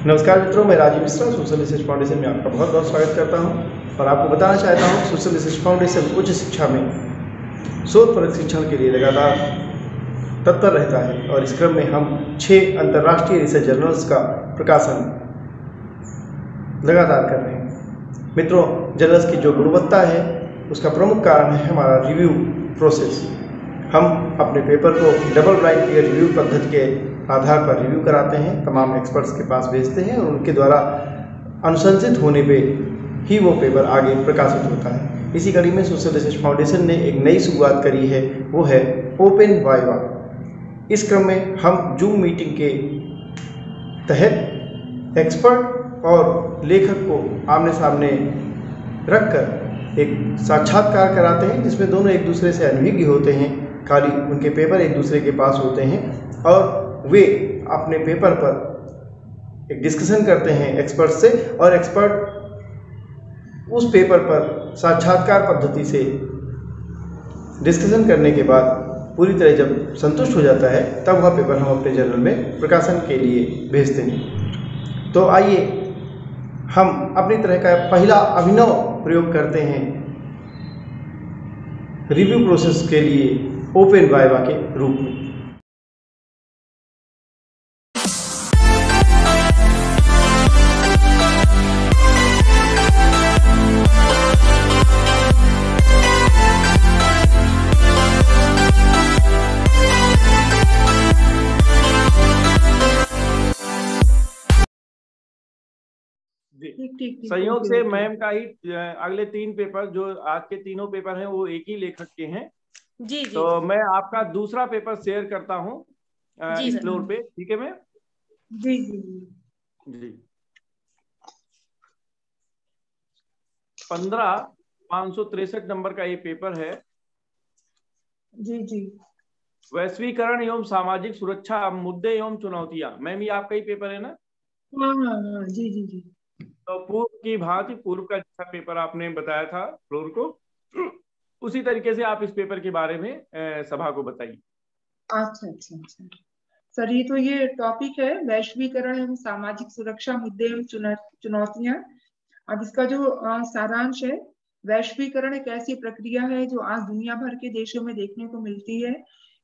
नमस्कार मित्रों, मैं Rajiv Mishra social research foundation में आपका बहुत बहुत स्वागत करता हूं और आपको बताना चाहता हूं सोशल रिसर्च फाउंडेशन उच्च शिक्षा में शोधपरक शिक्षण के लिए लगातार तत्पर रहता है और इस क्रम में हम 6 अंतर्राष्ट्रीय रिसर्च जर्नल्स का प्रकाशन लगातार कर रहे हैं। मित्रों, जर्नल्स की जो गुणवत्ता है उसका प्रमुख कारण है हमारा रिव्यू प्रोसेस। हम अपने पेपर को डबल ब्लाइंड पीयर रिव्यू पद्धति के आधार पर रिव्यू कराते हैं, तमाम एक्सपर्ट्स के पास भेजते हैं और उनके द्वारा अनुशंसित होने पे ही वो पेपर आगे प्रकाशित होता है। इसी कड़ी में सोशल रिसर्च फाउंडेशन ने एक नई शुरुआत करी है, वो है ओपन वाइवा। इस क्रम में हम जूम मीटिंग के तहत एक्सपर्ट और लेखक को आमने सामने रखकर एक साक्षात्कार कराते हैं, जिसमें दोनों एक दूसरे से अनभिज्ञ होते हैं। खाली उनके पेपर एक दूसरे के पास होते हैं और वे अपने पेपर पर एक डिस्कशन करते हैं एक्सपर्ट से, और एक्सपर्ट उस पेपर पर साक्षात्कार पद्धति से डिस्कशन करने के बाद पूरी तरह जब संतुष्ट हो जाता है तब वह पेपर हम अपने जर्नल में प्रकाशन के लिए भेजते हैं। तो आइए हम अपनी तरह का पहला अभिनव प्रयोग करते हैं रिव्यू प्रोसेस के लिए ओपन वाइवा के रूप में। संयोग से मैम का ही अगले 3 पेपर, जो आज के तीनों पेपर हैं, वो एक ही लेखक के हैं। जी। तो मैं आपका दूसरा पेपर शेयर करता हूँ इस फ्लोर पे, ठीक है मैम? जी जी जी। 15,563 नंबर का ये पेपर है। जी जी। वैश्वीकरण एवं सामाजिक सुरक्षा, मुद्दे एवं चुनौतियां। मैम ये आपका ही पेपर है ना? हाँ, जी जी जी। तो पूर्व की भांति, पूर्व का जैसा पेपर आपने बताया था फ्लोर को, उसी तरीके से आप इस पेपर के बारे में सभा को बताइए। अच्छा अच्छा अच्छा सर, ये टॉपिक है वैश्वीकरण एवं सामाजिक सुरक्षा, मुद्दे एवं चुनौतियां। अब इसका जो सारांश है, वैश्वीकरण एक ऐसी प्रक्रिया है जो आज दुनिया भर के देशों में देखने को मिलती है।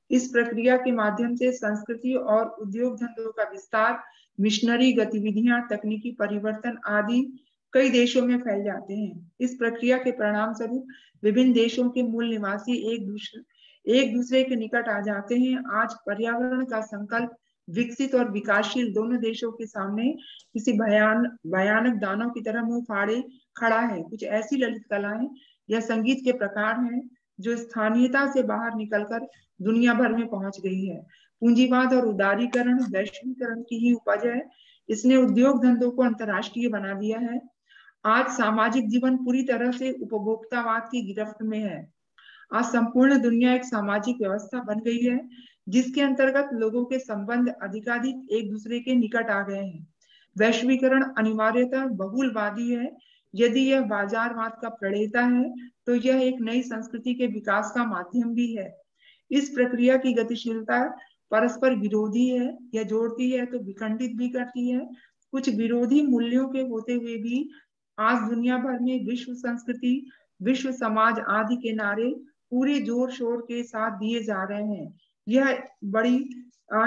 इस प्रक्रिया के माध्यम से संस्कृति और उद्योग धंधों का विस्तार, मिशनरी गतिविधियां, तकनीकी परिवर्तन आदि कई देशों में फैल जाते हैं। इस प्रक्रिया के परिणाम स्वरूप विभिन्न देशों के मूल निवासी एक दूसरे के निकट आ जाते हैं। आज पर्यावरण का संकल्प विकसित और विकासशील दोनों देशों के सामने किसी भयानक दानव की तरह मुंह फाड़े खड़ा है। कुछ ऐसी ललित कलाएं या संगीत के प्रकार हैं जो स्थानीयता से बाहर निकलकर दुनिया भर में पहुंच गई है। पूंजीवाद और उदारीकरण वैश्वीकरण की ही उपज है। इसने उद्योग धंधों को अंतर्राष्ट्रीय बना दिया है। आज सामाजिक जीवन पूरी तरह से उपभोक्तावाद की गिरफ्त में है। आज संपूर्ण दुनिया एक सामाजिक व्यवस्था बन गई है जिसके अंतर्गत लोगों के संबंध अधिकाधिक एक दूसरे के निकट आ गए हैं। वैश्वीकरण अनिवार्यतः बहुलवादी है। यदि यह बाजारवाद का प्रणेता है तो यह एक नई संस्कृति के विकास का माध्यम भी है। इस प्रक्रिया की गतिशीलता परस्पर विरोधी है। यह जोड़ती है तो विखंडित भी करती है। कुछ विरोधी मूल्यों के होते हुए भी आज दुनिया भर में विश्व संस्कृति, विश्व समाज आदि के नारे पूरे जोर शोर के साथ दिए जा रहे हैं। यह बड़ी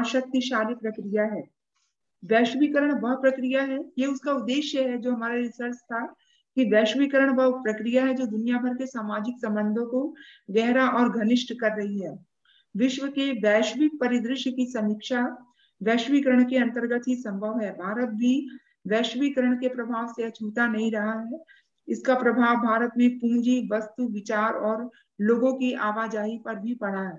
शक्तिशाली प्रक्रिया है। वैश्वीकरण वह प्रक्रिया है, ये उसका उद्देश्य है जो हमारा रिसर्च था, कि वैश्वीकरण वह प्रक्रिया है जो दुनिया भर के सामाजिक संबंधों को गहरा और घनिष्ठ कर रही है। विश्व के वैश्विक परिदृश्य की समीक्षा वैश्वीकरण के अंतर्गत ही संभव है। भारत भी वैश्वीकरण के प्रभाव से अछूता नहीं रहा है। इसका प्रभाव भारत में पूंजी, वस्तु, विचार और लोगों की आवाजाही पर भी पड़ा है।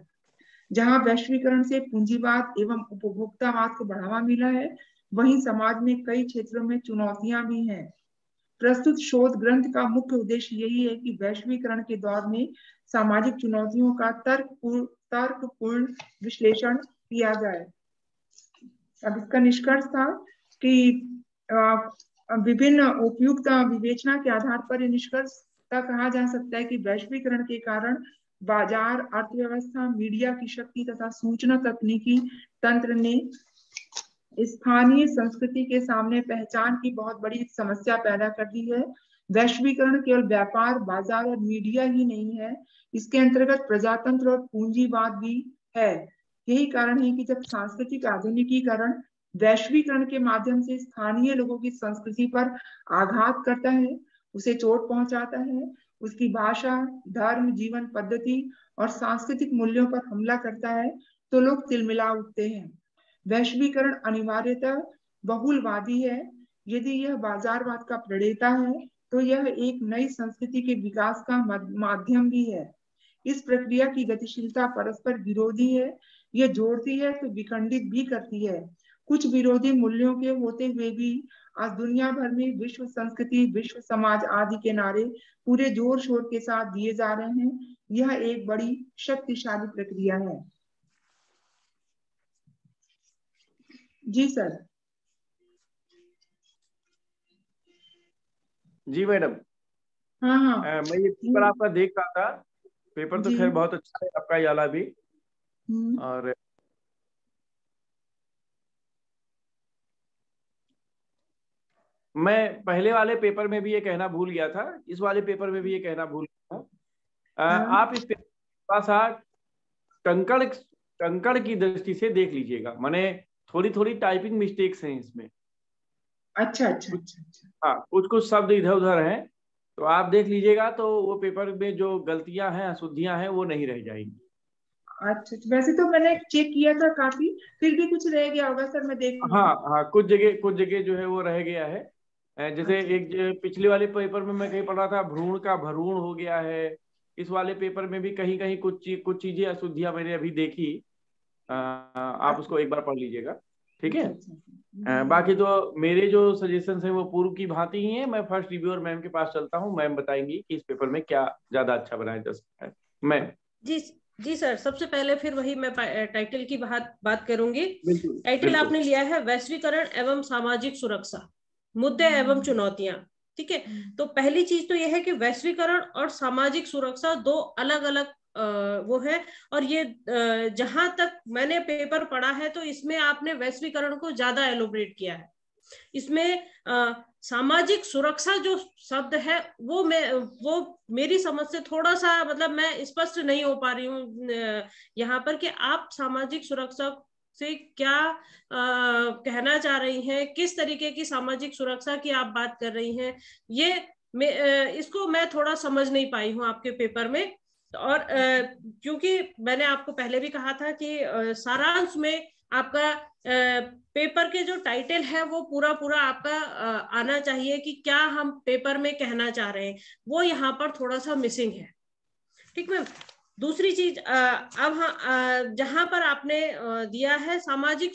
जहां वैश्वीकरण से पूंजीवाद एवं उपभोक्तावाद को बढ़ावा मिला है, वहीं समाज में कई क्षेत्रों में चुनौतियां भी हैं। प्रस्तुत शोध ग्रंथ का मुख्य उद्देश्य यही है कि वैश्वीकरण के दौर में सामाजिक चुनौतियों का तर्कपूर्ण विश्लेषण किया जाए। अब इसका निष्कर्ष था कि विभिन्न उपयुक्त विवेचना के आधार पर निष्कर्ष कहा जा सकता है कि वैश्वीकरण के कारण बाजार, अर्थव्यवस्था, मीडिया की शक्ति तथा सूचना तकनीकी तंत्र ने स्थानीय संस्कृति के सामने पहचान की बहुत बड़ी समस्या पैदा कर दी है। वैश्वीकरण केवल व्यापार, बाजार और मीडिया ही नहीं है, इसके अंतर्गत प्रजातंत्र और पूंजीवाद भी है। यही कारण है कि जब सांस्कृतिक आधुनिकीकरण वैश्वीकरण के माध्यम से स्थानीय लोगों की संस्कृति पर आघात करता है, उसे चोट पहुंचाता है, उसकी भाषा, धर्म, जीवन पद्धति और सांस्कृतिक मूल्यों पर हमला करता है, तो लोग तिलमिला उठते हैं। वैश्वीकरण अनिवार्यतः बहुलवादी है। यदि यह बाजारवाद का प्रणेता है तो यह एक नई संस्कृति के विकास का माध्यम भी है। इस प्रक्रिया की गतिशीलता परस्पर विरोधी है। यह जोड़ती है तो विखंडित भी करती है। कुछ विरोधी मूल्यों के होते हुए भी आज दुनिया भर में विश्व संस्कृति, विश्व समाज आदि के नारे पूरे जोर शोर के साथ दिए जा रहे हैं। यह एक बड़ी शक्तिशाली प्रक्रिया है। जी सर। जी मैडम। हाँ हाँ। मैं ये पेपर आपका देख रहा था। पेपर तो खैर बहुत अच्छा है आपका, ये वाला भी। और मैं पहले वाले पेपर में भी ये कहना भूल गया था, इस वाले पेपर में भी ये कहना भूल गया था। आप इस पेपर थोड़ा सा कंकड़ की दृष्टि से देख लीजिएगा, माने थोड़ी थोड़ी टाइपिंग मिस्टेक्स हैं इसमें। अच्छा अच्छा अच्छा अच्छा। हाँ, कुछ कुछ शब्द इधर उधर हैं, तो आप देख लीजिएगा तो वो पेपर में जो गलतियां हैं, अशुद्धियां हैं, वो नहीं रह जाएंगी। अच्छा, वैसे तो मैंने चेक किया था काफी, फिर भी कुछ रह गया होगा सर, मैं देख लूंगी। हाँ हाँ, कुछ जगह जो है वो रह गया है। जैसे एक पिछले वाले पेपर में मैं कहीं पढ़ रहा था, भ्रूण का भ्रूण हो गया है। इस वाले पेपर में भी कहीं कहीं कुछ चीजें अशुद्धियां मैंने अभी देखी। आप उसको एक बार पढ़ लीजिएगा, ठीक है। बाकी तो मेरे जो सजेशन है वो पूर्व की भांति ही है। मैं फर्स्ट रिव्यूअर मैम के पास चलता हूँ, मैम बताएंगी कि इस पेपर में क्या ज्यादा अच्छा बनाया जा सकता है। मैम। जी सर, सबसे पहले फिर वही मैं टाइटल की बात करूंगी। टाइटल आपने लिया है वैश्वीकरण एवं सामाजिक सुरक्षा, मुद्दे एवं चुनौतियां। ठीक है, तो पहली चीज तो यह है कि वैश्वीकरण और सामाजिक सुरक्षा दो अलग अलग वो है। और ये जहां तक मैंने पेपर पढ़ा है तो इसमें आपने वैश्वीकरण को ज्यादा एलोबरेट किया है। इसमें सामाजिक सुरक्षा जो शब्द है वो मेरी समझ से थोड़ा सा मतलब मैं स्पष्ट नहीं हो पा रही हूँ यहाँ पर कि आप सामाजिक सुरक्षा से क्या कहना चाह रही हैं, किस तरीके की सामाजिक सुरक्षा की आप बात कर रही हैं, इसको मैं थोड़ा समझ नहीं पाई हूँ आपके पेपर में। और क्योंकि मैंने आपको पहले भी कहा था कि सारांश में आपका पेपर के जो टाइटल है वो पूरा आपका आना चाहिए कि क्या हम पेपर में कहना चाह रहे हैं, वो यहाँ पर थोड़ा सा मिसिंग है। ठीक मैम। दूसरी चीज, अब जहां पर आपने दिया है सामाजिक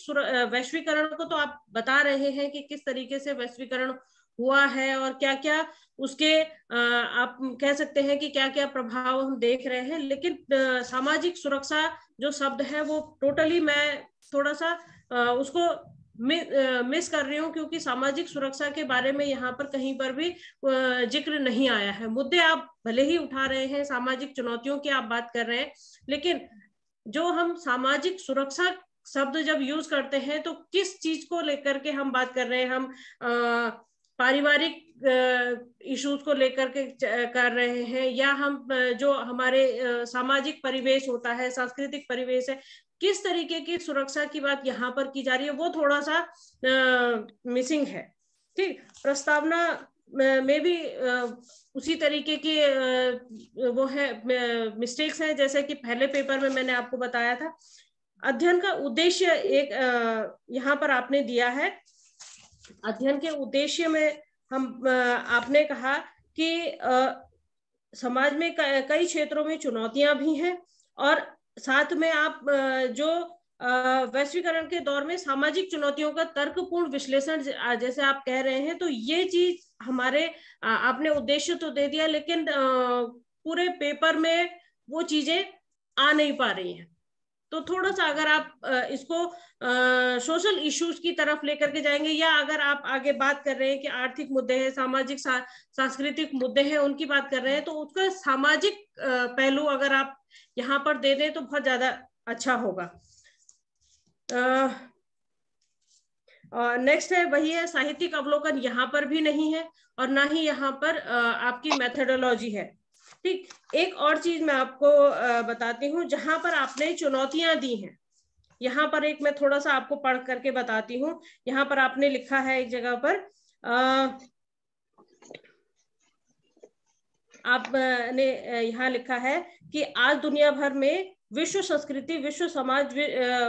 वैश्वीकरण को, तो आप बता रहे हैं कि किस तरीके से वैश्वीकरण हुआ है और क्या क्या उसके आप कह सकते हैं कि क्या क्या प्रभाव हम देख रहे हैं। लेकिन सामाजिक सुरक्षा जो शब्द है वो टोटली मैं थोड़ा सा उसको मिस कर रही हूँ, क्योंकि सामाजिक सुरक्षा के बारे में यहाँ पर कहीं पर भी जिक्र नहीं आया है। मुद्दे आप भले ही उठा रहे हैं, सामाजिक चुनौतियों की आप बात कर रहे हैं, लेकिन जो हम सामाजिक सुरक्षा शब्द जब यूज करते हैं तो किस चीज को लेकर के हम बात कर रहे हैं? हम पारिवारिक इश्यूज को लेकर के कर रहे हैं, या हम जो हमारे सामाजिक परिवेश होता है, सांस्कृतिक परिवेश है, किस तरीके की सुरक्षा की बात यहाँ पर की जा रही है, वो थोड़ा सा मिसिंग है। ठीक, प्रस्तावना में भी उसी तरीके की वो है मिस्टेक्स हैं, जैसे कि पहले पेपर में मैंने आपको बताया था। अध्ययन का उद्देश्य एक यहाँ पर आपने दिया है। अध्ययन के उद्देश्य में हम आपने कहा कि समाज में कई क्षेत्रों में चुनौतियां भी हैं, और साथ में आप जो वैश्वीकरण के दौर में सामाजिक चुनौतियों का तर्कपूर्ण विश्लेषण जैसे आप कह रहे हैं, तो ये चीज हमारे आपने उद्देश्य तो दे दिया, लेकिन पूरे पेपर में वो चीजें आ नहीं पा रही हैं। तो थोड़ा सा अगर आप इसको सोशल इश्यूज की तरफ लेकर के जाएंगे, या अगर आप आगे बात कर रहे हैं कि आर्थिक मुद्दे हैं, सामाजिक सांस्कृतिक मुद्दे हैं, उनकी बात कर रहे हैं, तो उसका सामाजिक पहलू अगर आप यहाँ पर दे दें तो बहुत ज्यादा अच्छा होगा। नेक्स्ट है वही है साहित्यिक अवलोकन, यहाँ पर भी नहीं है और ना ही यहाँ पर आपकी मेथोडोलॉजी है। ठीक, एक और चीज मैं आपको बताती हूँ, जहां पर आपने चुनौतियां दी हैं, यहाँ पर एक मैं थोड़ा सा आपको पढ़ करके बताती हूँ। यहाँ पर आपने लिखा है एक जगह पर आपने यहाँ लिखा है कि आज दुनिया भर में विश्व संस्कृति, विश्व समाज,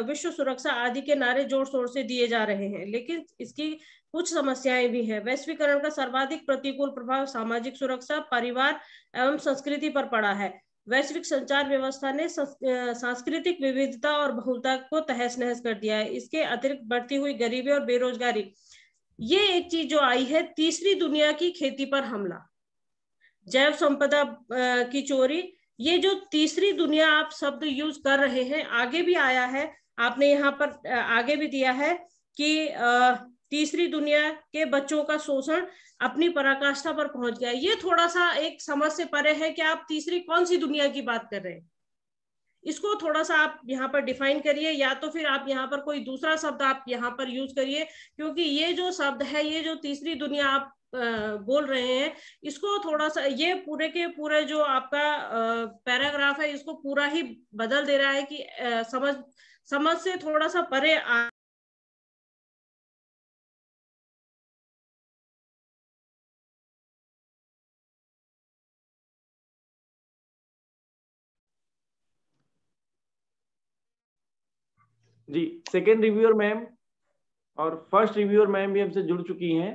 विश्व सुरक्षा आदि के नारे जोर शोर से दिए जा रहे हैं, लेकिन इसकी कुछ समस्याएं भी हैं। वैश्वीकरण का सर्वाधिक प्रतिकूल प्रभाव सामाजिक सुरक्षा, परिवार एवं संस्कृति पर पड़ा है। वैश्विक संचार व्यवस्था ने सांस्कृतिक विविधता और बहुलता को तहस नहस कर दिया है। इसके अतिरिक्त बढ़ती हुई गरीबी और बेरोजगारी, ये एक चीज जो आई है। तीसरी दुनिया की खेती पर हमला, जैव संपदा की चोरी, ये जो तीसरी दुनिया आप शब्द यूज कर रहे हैं, आगे भी आया है, आपने यहाँ पर आगे भी दिया है कि तीसरी दुनिया के बच्चों का शोषण अपनी पराकाष्ठा पर पहुंच गया। ये थोड़ा सा एक समझ से परे है कि आप तीसरी कौन सी दुनिया की बात कर रहे हैं। इसको थोड़ा सा आप यहाँ पर डिफाइन करिए, या तो फिर आप यहाँ पर कोई दूसरा शब्द आप यहाँ पर यूज करिए, क्योंकि ये जो शब्द है, ये जो तीसरी दुनिया आप बोल रहे हैं, इसको थोड़ा सा, ये पूरे के पूरे जो आपका पैराग्राफ है, इसको पूरा ही बदल दे रहा है कि समझ से थोड़ा सा परे जी। सेकेंड रिव्यूअर मैम और फर्स्ट रिव्यूअर मैम भी हमसे जुड़ चुकी हैं।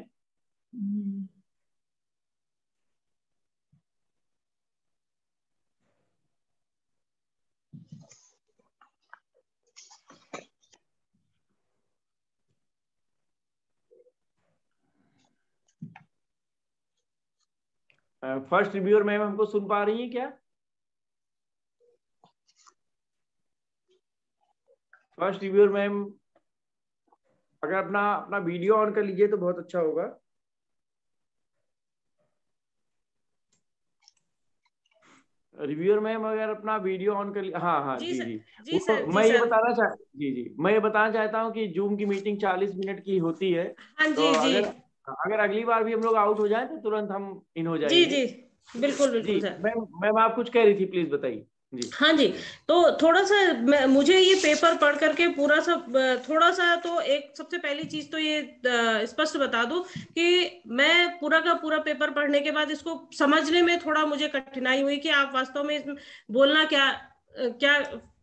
फर्स्ट रिव्यूअर मैम हमको सुन पा रही हैं क्या? फर्स्ट रिव्यूअर मैम अगर अपना वीडियो ऑन कर लीजिए तो बहुत अच्छा होगा। रिव्यूअर मैम अगर अपना वीडियो ऑन कर हाँ जी सर, मैं ये बताना चाहता हूँ कि जूम की मीटिंग 40 मिनट की होती है। तो अगर अगली बार भी हम लोग आउट हो जाएं तो तुरंत हम इन हो जाएंगे। जी बिल्कुल सर। मैम आप कुछ कह रही थी, प्लीज बताइए। जी हाँ जी, तो थोड़ा सा मुझे ये पेपर पढ़ करके पूरा सा थोड़ा सा, तो एक सबसे पहली चीज तो ये स्पष्ट बता दूं कि मैं पूरा का पूरा पेपर पढ़ने के बाद इसको समझने में थोड़ा मुझे कठिनाई हुई कि आप वास्तव में इसमें बोलना क्या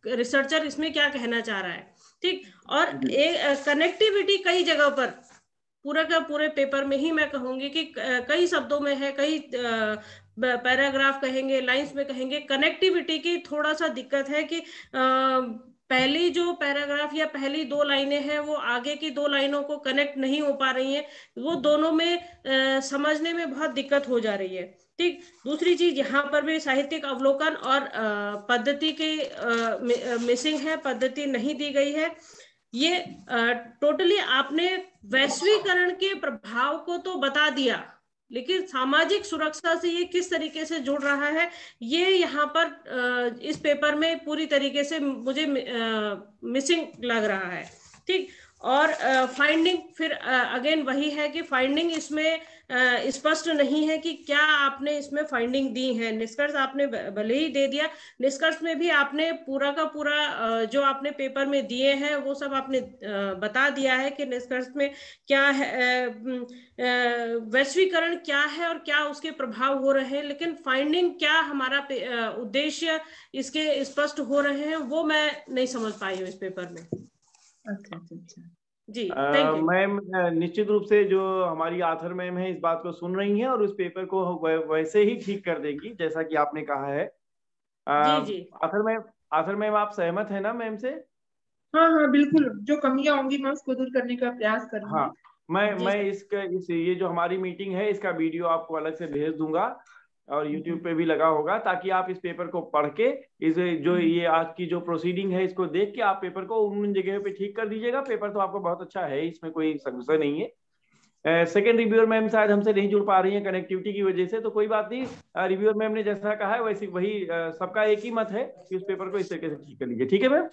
रिसर्चर इसमें क्या कहना चाह रहा है। ठीक, और कनेक्टिविटी कई जगह पर पूरा का पूरे पेपर में ही मैं कहूंगी कि कई शब्दों में है, कई पैराग्राफ कहेंगे, लाइंस में कहेंगे, कनेक्टिविटी की थोड़ा सा दिक्कत है कि पहली जो पैराग्राफ या पहली 2 लाइनें हैं वो आगे की 2 लाइनों को कनेक्ट नहीं हो पा रही हैं, वो दोनों में समझने में बहुत दिक्कत हो जा रही है। ठीक, दूसरी चीज यहाँ पर भी साहित्यिक अवलोकन और पद्धति की मिसिंग है, पद्धति नहीं दी गई है। ये टोटली आपने वैश्वीकरण के प्रभाव को तो बता दिया, लेकिन सामाजिक सुरक्षा से ये किस तरीके से जुड़ रहा है, ये यहाँ पर इस पेपर में पूरी तरीके से मुझे मिसिंग लग रहा है। ठीक, और फाइंडिंग फिर अगेन वही है कि फाइंडिंग इसमें स्पष्ट नहीं है कि क्या आपने इसमें फाइंडिंग दी है। निष्कर्ष आपने भले ही दे दिया, निष्कर्ष में भी आपने पूरा का पूरा जो आपने पेपर में दिए हैं वो सब आपने बता दिया है कि निष्कर्ष में क्या है, वैश्वीकरण क्या है और क्या उसके प्रभाव हो रहे हैं, लेकिन फाइंडिंग क्या हमारा उद्देश्य इसके स्पष्ट हो रहे हैं वो मैं नहीं समझ पाई हूँ इस पेपर में। अच्छा जी, मैम निश्चित रूप से जो हमारी आथर मैम है इस बात को सुन रही हैं और उस पेपर को वैसे ही ठीक कर देगी जैसा कि आपने कहा है। जी। आथर मैम आप सहमत है ना मैम से? हाँ बिल्कुल, जो कमियां होंगी मैं उसको दूर करने का प्रयास करूंगी। हाँ, मैं ये जो हमारी मीटिंग है इसका वीडियो आपको अलग से भेज दूंगा और YouTube पे भी लगा होगा, ताकि आप इस पेपर को पढ़ के ये आज की जो प्रोसीडिंग है इसको देख के आप पेपर को उन जगह पे ठीक कर दीजिएगा। पेपर तो आपका बहुत अच्छा है, इसमें कोई संशय नहीं है। सेकेंड रिव्यूअर मैम शायद हमसे नहीं जुड़ पा रही है कनेक्टिविटी की वजह से, तो कोई बात नहीं। रिव्यूअर मैम ने जैसा कहा है वैसे वही सबका एक ही मत है कि उस पेपर को इस तरीके से ठीक कर लीजिए। ठीक है मैम?